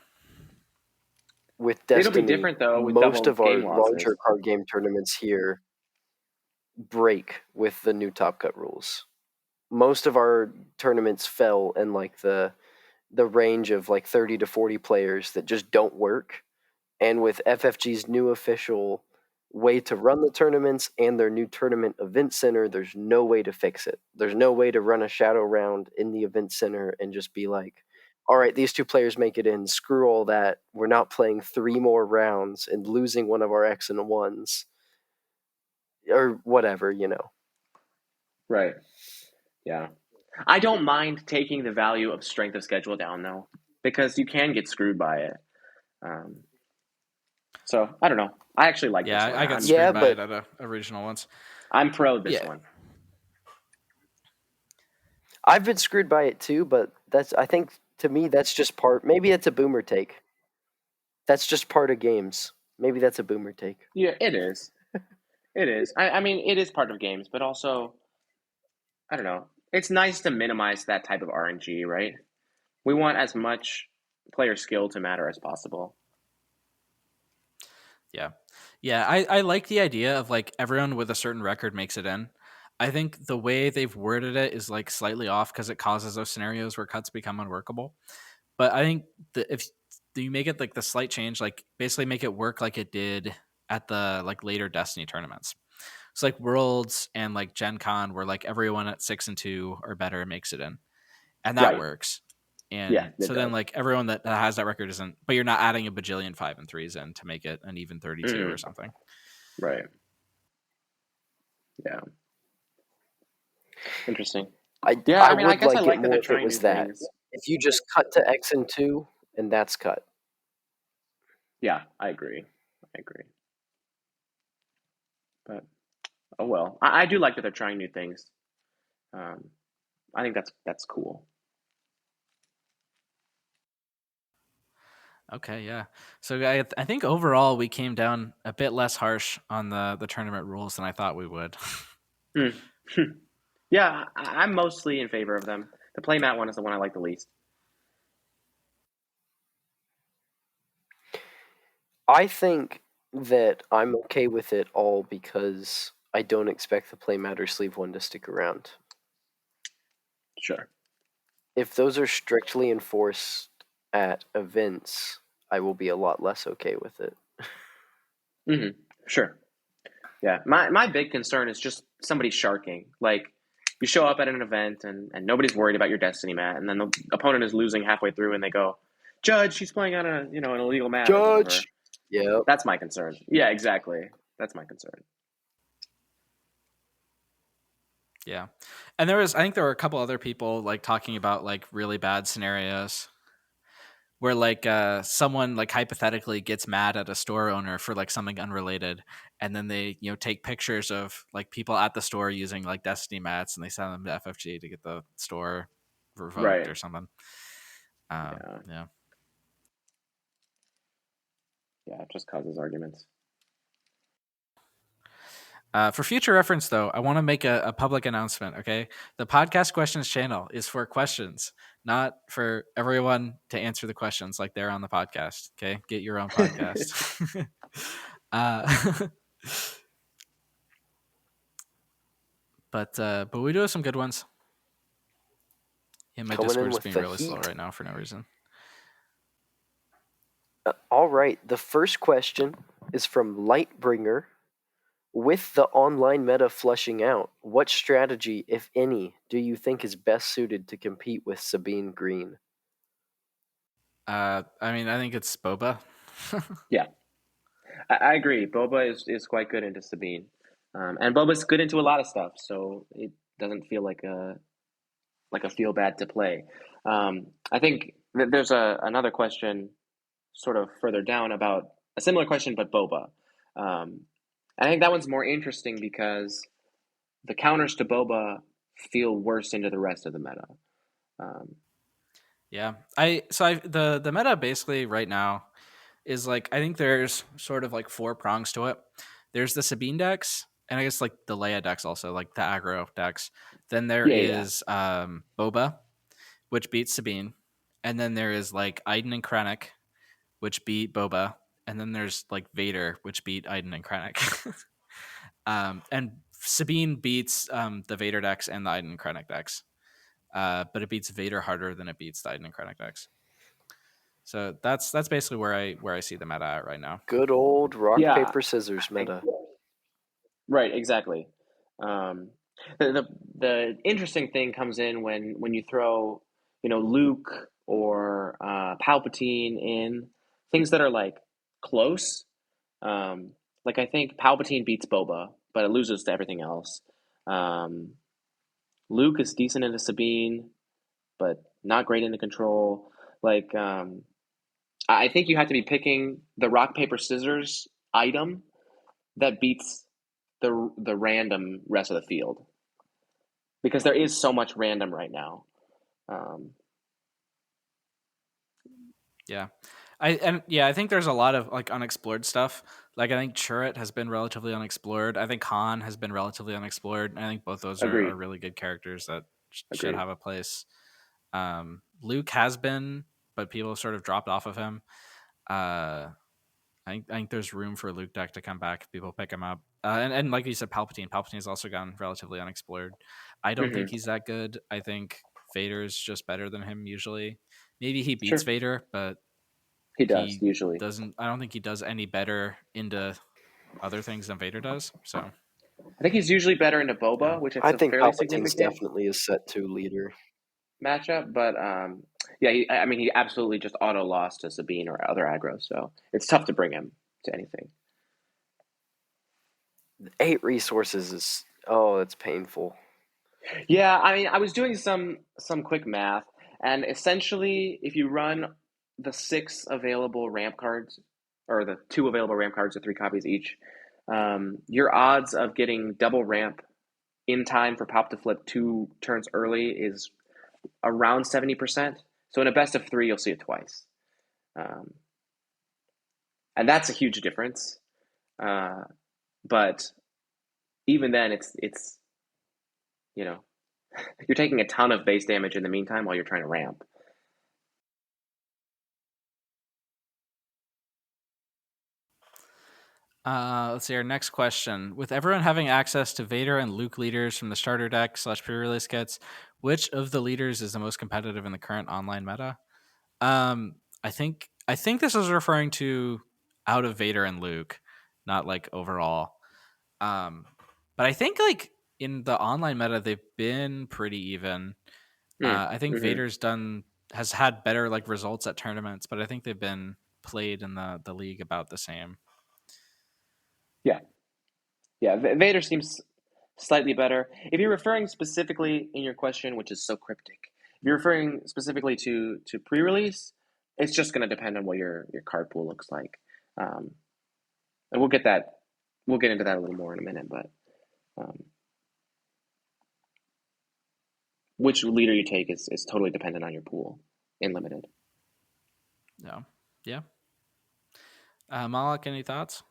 With Destiny, it'll be different though with most double of our game losses. larger card game tournaments here break with the new top cut rules. Most of our tournaments fell in like the range of like 30 to 40 players that just don't work. And with FFG's new official way to run the tournaments and their new tournament event center, there's no way to fix it. There's no way to run a shadow round in the event center and just be like, all right, these 2 players make it in. Screw all that. We're not playing 3 more rounds and losing one of our X and ones or whatever, Right. Yeah. I don't mind taking the value of strength of schedule down though, because you can get screwed by it. So I don't know. I actually like this one. I got screwed by it at a original once. I'm pro this one. I've been screwed by it too, but I think to me that's just part. Maybe it's a boomer take. That's just part of games. Maybe that's a boomer take. Yeah, it is. It is. I mean, it is part of games, but also, I don't know. It's nice to minimize that type of RNG, right? We want as much player skill to matter as possible. Yeah. I like the idea of like everyone with a certain record makes it in. I think the way they've worded it is like slightly off because it causes those scenarios where cuts become unworkable. But I think if you make it like the slight change, like basically make it work like it did at the like later Destiny tournaments. So like Worlds and like Gen Con, where like everyone at 6-2 or better makes it in, and that works. And so then like everyone that has that record isn't, but you're not adding a bajillion 5 and 3s in to make it an even 32 or something. Right. Yeah. Interesting. I would like it more if it was that. If you just cut to X and 2 and that's cut. Yeah, I agree. But oh well. I do like that they're trying new things. I think that's cool. Okay, yeah. So I think overall we came down a bit less harsh on the tournament rules than I thought we would. Yeah, I'm mostly in favor of them. The playmat one is the one I like the least. I think that I'm okay with it all because I don't expect the playmat or sleeve one to stick around. Sure. If those are strictly enforced at events, I will be a lot less okay with it. Sure. Yeah. My big concern is just somebody sharking. Like, you show up at an event and nobody's worried about your Destiny mat, and then the opponent is losing halfway through and they go, "Judge, she's playing on an illegal mat." Judge! Yeah. That's my concern. Yeah, exactly. That's my concern. Yeah. And I think there were a couple other people like talking about like really bad scenarios where like someone like hypothetically gets mad at a store owner for like something unrelated, and then they take pictures of like people at the store using like Destiny mats and they send them to FFG to get the store revoked or something. Yeah, it just causes arguments. For future reference, though, I want to make a public announcement, okay? The podcast questions channel is for questions, not for everyone to answer the questions like they're on the podcast, okay? Get your own podcast. But we do have some good ones. Yeah, my Discord's being really slow right now for no reason. All right. The first question is from Lightbringer. With the online meta flushing out, what strategy, if any, do you think is best suited to compete with Sabine Green? I think it's Boba. Yeah. I agree. Boba is quite good into Sabine. And Boba's good into a lot of stuff, so it doesn't feel like a feel bad to play. I think there's another question sort of further down about a similar question, but Boba. I think that one's more interesting because the counters to Boba feel worse into the rest of the meta. Yeah, the meta basically right now is like, I think there's sort of like 4 prongs to it. There's the Sabine decks, and I guess like the Leia decks also, like the aggro decks. Then there Yeah. is Boba, which beats Sabine, and then there is like Iden and Krennic, which beat Boba, and then there's like Vader, which beat Iden and Krennic. And Sabine beats the Vader decks and the Iden and Krennic decks, but it beats Vader harder than it beats the Iden and Krennic decks. So that's basically where I see the meta at right now. Good old rock, Yeah. paper, scissors meta. Right, exactly. Um, the interesting thing comes in when you throw, Luke or Palpatine in, things that are like close. Like I think Palpatine beats Boba, but it loses to everything else. Um, Luke is decent into Sabine, but not great into control. Like I think you have to be picking the rock paper scissors item that beats the random rest of the field, because there is so much random right now. Yeah. I think there's a lot of like unexplored stuff. Like I think Chirrut has been relatively unexplored. I think Han has been relatively unexplored. And I think both those are Agreed. really good characters that should Agreed. have a place. Luke has been, but people have sort of dropped off of him. I think there's room for Luke deck to come back if people pick him up. And like you said, Palpatine has also gone relatively unexplored. I don't think he's that good. I think Vader's just better than him usually. Maybe he beats Sure. Vader, but He does usually. I don't think he does any better into other things than Vader does. So I think he's usually better into Boba, Yeah. which is I a think fairly Palpatine's significant definitely a set 2 leader. matchup. But yeah, he absolutely just auto lost to Sabine or other aggro, so it's tough to bring him to anything. 8 resources is it's painful. Yeah, I was doing some quick math, and essentially, if you run the 6 available ramp cards, or the 2 available ramp cards, or 3 copies each, your odds of getting double ramp in time for Pop to flip 2 turns early is around 70%. So in a best of 3, you'll see it twice, and that's a huge difference. But even then, it's you're taking a ton of base damage in the meantime while you're trying to ramp. Let's see our next question. With everyone having access to Vader and Luke leaders from the starter deck / pre-release kits, which of the leaders is the most competitive in the current online meta? I think this is referring to out of Vader and Luke, not like overall. But I think like in the online meta they've been pretty even. I think Vader's has had better like results at tournaments, but I think they've been played in the league about the same. Yeah, Vader seems slightly better. If you're referring specifically in your question, which is so cryptic, if you're referring specifically to pre-release, it's just going to depend on what your card pool looks like, and we'll get into that a little more in a minute. But which leader you take is totally dependent on your pool in limited. No, yeah. Malak, any thoughts?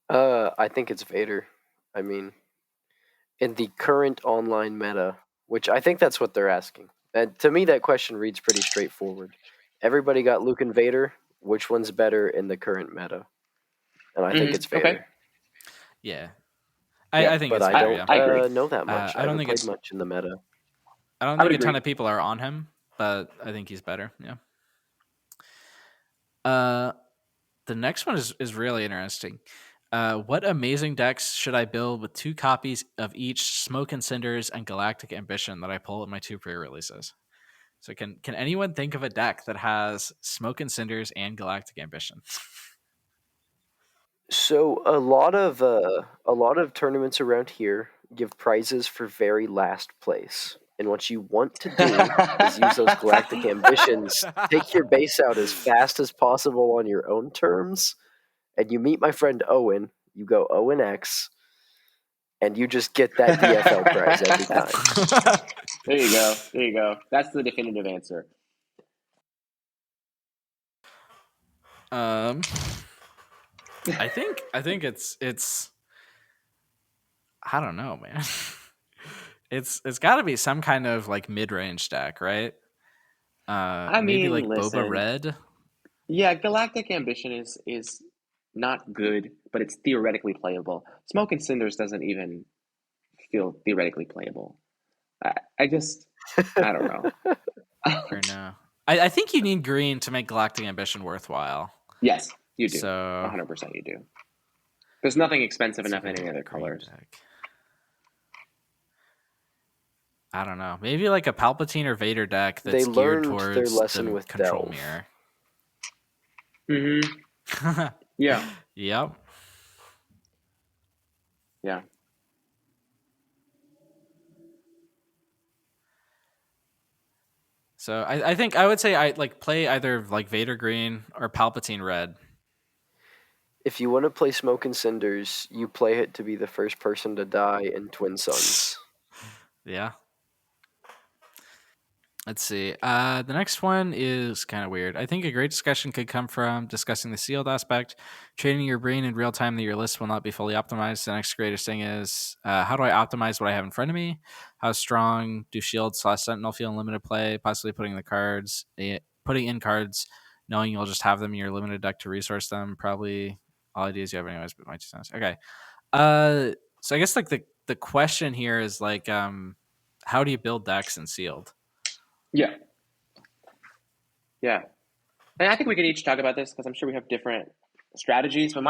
I think it's Vader. I mean, in the current online meta, which I think that's what they're asking. And to me, that question reads pretty straightforward. Everybody got Luke and Vader. Which one's better in the current meta? And I think it's Vader. Okay. Yeah, Yeah, I think But it's I Vader. don't Yeah. I agree. know that much. I I don't haven't think played it's- much in the meta. I don't I think would a ton agree. of people are on him, but I think he's better. Yeah. The next one is really interesting. What amazing decks should I build with 2 copies of each Smoke and Cinders and Galactic Ambition that I pull at my 2 pre-releases? So can anyone think of a deck that has Smoke and Cinders and Galactic Ambition? So a lot of tournaments around here give prizes for very last place. And what you want to do is use those galactic ambitions, take your base out as fast as possible on your own terms, and you meet my friend Owen. You go Owen X, and you just get that DFL prize every time. There you go. There you go. That's the definitive answer. I think it's I don't know, man. It's got to be some kind of like mid-range deck, right? I Maybe mean, like Boba listen. Red. Yeah, Galactic Ambition is not good, but it's theoretically playable. Smoke and Cinders doesn't even feel theoretically playable. I just, I don't know. Or no. I think you need green to make Galactic Ambition worthwhile. Yes, you do. So 100% you do. There's nothing expensive let's see enough if I in can any get a other green colors. deck. I don't know. Maybe like a Palpatine or Vader deck They that's geared learned their towards lesson the with control Delve. mirror. Mm-hmm. Yeah. Yep. Yeah. So I think I would say I like play either like Vader green or Palpatine red. If you want to play Smoke and Cinders, you play it to be the first person to die in Twin Suns. Yeah. Let's see. The next one is kind of weird. I think a great discussion could come from discussing the sealed aspect, training your brain in real time that your list will not be fully optimized. The next greatest thing is how do I optimize what I have in front of me? How strong do Shield/Sentinel feel in limited play? Possibly putting in cards, knowing you'll just have them in your limited deck to resource them. Probably all ideas you have anyways, but my 2 cents. Okay. So I guess like the question here is like, how do you build decks in sealed? Yeah. Yeah. And I think we can each talk about this because I'm sure we have different strategies. But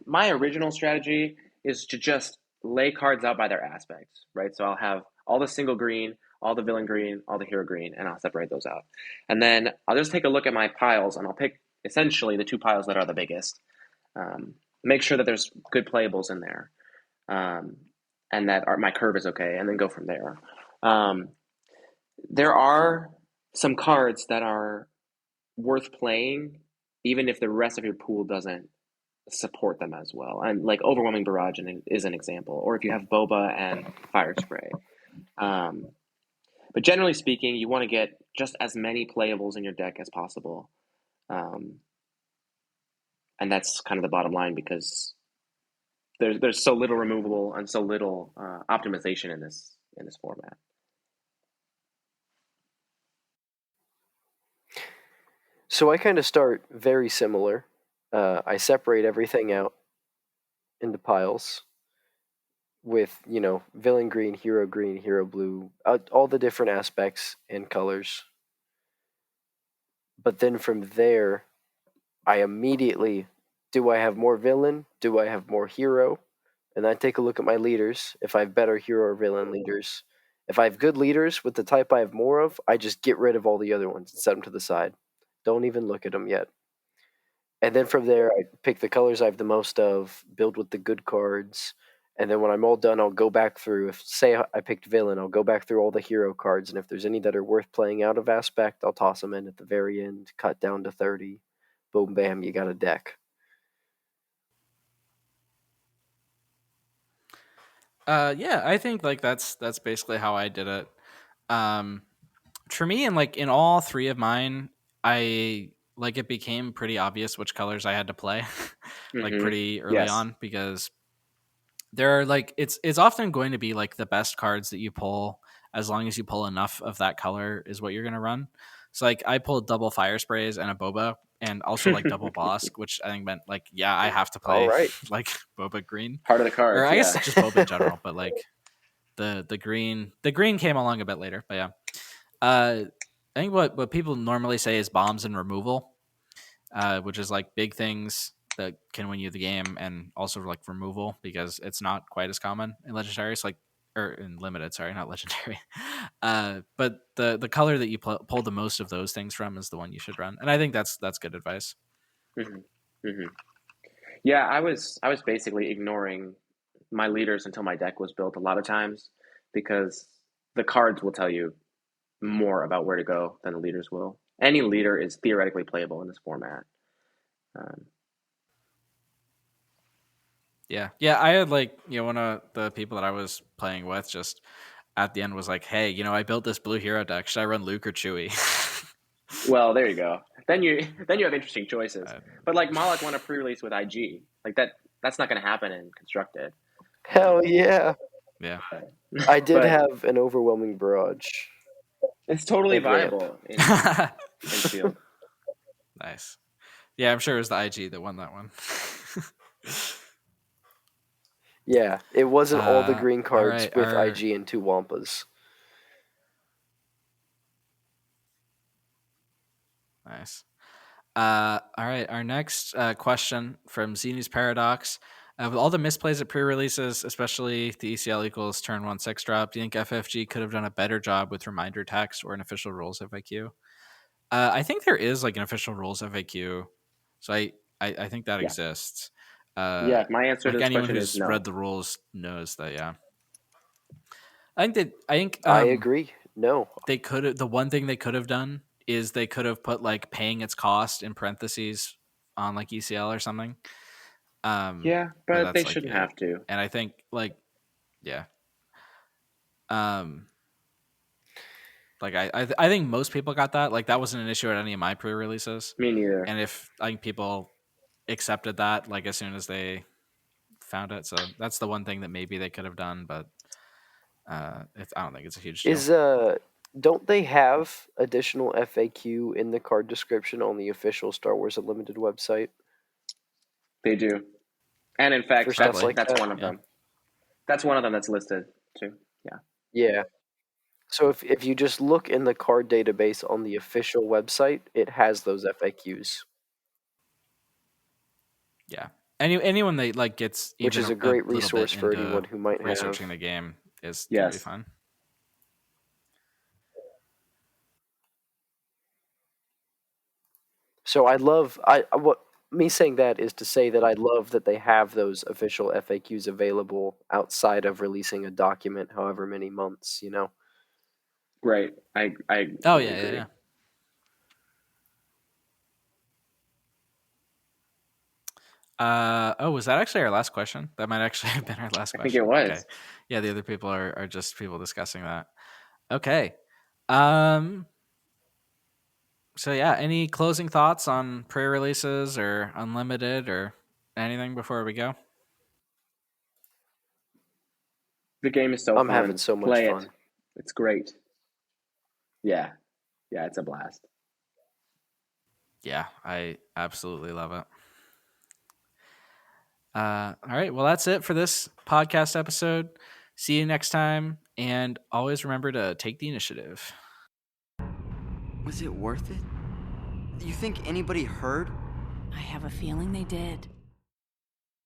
my original strategy is to just lay cards out by their aspects, right? So I'll have all the single green, all the villain green, all the hero green, and I'll separate those out. And then I'll just take a look at my piles and I'll pick essentially the two piles that are the biggest. Make sure that there's good playables in there, and that my curve is okay, and then go from there. There are some cards that are worth playing, even if the rest of your pool doesn't support them as well. And like Overwhelming Barrage is an example, or if you have Boba and Fire Spray. But generally speaking, you want to get just as many playables in your deck as possible. And that's kind of the bottom line because there's so little removable and so little optimization in this format. So I kind of start very similar. I separate everything out into piles with, villain green, hero blue, all the different aspects and colors. But then from there, I immediately, do I have more villain? Do I have more hero? And I take a look at my leaders, if I have better hero or villain leaders. If I have good leaders with the type I have more of, I just get rid of all the other ones and set them to the side. Don't even look at them yet. And then from there, I pick the colors I have the most of, build with the good cards, and then when I'm all done, I'll go back through. If, say, I picked villain, I'll go back through all the hero cards, and if there's any that are worth playing out of aspect, I'll toss them in at the very end, cut down to 30. Boom, bam, you got a deck. Yeah, I think like that's basically how I did it. For me, and like in all three of mine, it became pretty obvious which colors I had to play, like pretty early Yes. on, because there are like it's often going to be like the best cards that you pull, as long as you pull enough of that color is what you're gonna run. So like I pulled double Fire Sprays and a Boba, and also like double Bosk, which I think meant like I have to play All right. like Boba green, Part of the cards, or I yeah. guess just Boba in general, but like the green came along a bit later. But yeah, I think what people normally say is bombs and removal, which is like big things that can win you the game, and also like removal because it's not quite as common in legendary. So like, or in limited, sorry, not legendary. But the color that you pull the most of those things from is the one you should run, and I think that's good advice. Mm-hmm. Mm-hmm. Yeah, I was basically ignoring my leaders until my deck was built a lot of times because the cards will tell you more about where to go than the leaders will. Any leader is theoretically playable in this format. Yeah. I had one of the people that I was playing with just at the end was like, "Hey, I built this blue hero deck. Should I run Luke or Chewie?" Well, there you go. Then you have interesting choices. But like Moloch won a pre-release with IG. Like that's not going to happen in constructed. Hell yeah! Yeah. I did But have an overwhelming barrage. it's totally And ramp. viable in field. Nice. Yeah, I'm sure it was the IG that won that one. Yeah, it wasn't all the green cards right, with IG and 2 Wampas. Nice. All right, our next question from Xenu's Paradox. With all the misplays at pre-releases, especially the ECL equals turn 1 6 drop, do you think FFG could have done a better job with reminder text or an official rules FAQ? I think there is like an official rules FAQ, so I think that exists. Yeah, my answer to this anyone question who's is no. read the rules knows that. Yeah, I think I agree. No, they could have. The one thing they could have done is they could have put like paying its cost in parentheses on like ECL or something. Yeah, but they shouldn't have to. And I think like, yeah. Like I think most people got that. Like that wasn't an issue at any of my pre-releases. Me neither. And if I think people accepted that like as soon as they found it, so that's the one thing that maybe they could have done, but I don't think it's a huge deal. Don't they have additional FAQ in the card description on the official Star Wars Unlimited website? They do, and in fact, that's one of them. That's one of them that's listed too. Yeah. Yeah. So if you just look in the card database on the official website, it has those FAQs. Yeah. Anyone that like gets which is a great resource for anyone who might researching the game is gonna be fun. So me saying that is to say that I love that they have those official FAQs available outside of releasing a document however many months, Right. I agree. Yeah. Was that actually our last question? That might actually have been our last question. I think it was. Okay. Yeah, the other people are just people discussing that. Okay. So yeah, any closing thoughts on pre-releases or Unlimited or anything before we go? The game is so fun. I'm having so much fun. It's great. Yeah. Yeah, it's a blast. Yeah, I absolutely love it. All right, well, that's it for this podcast episode. See you next time, and always remember to take the initiative. Was it worth it? You think anybody heard? I have a feeling they did.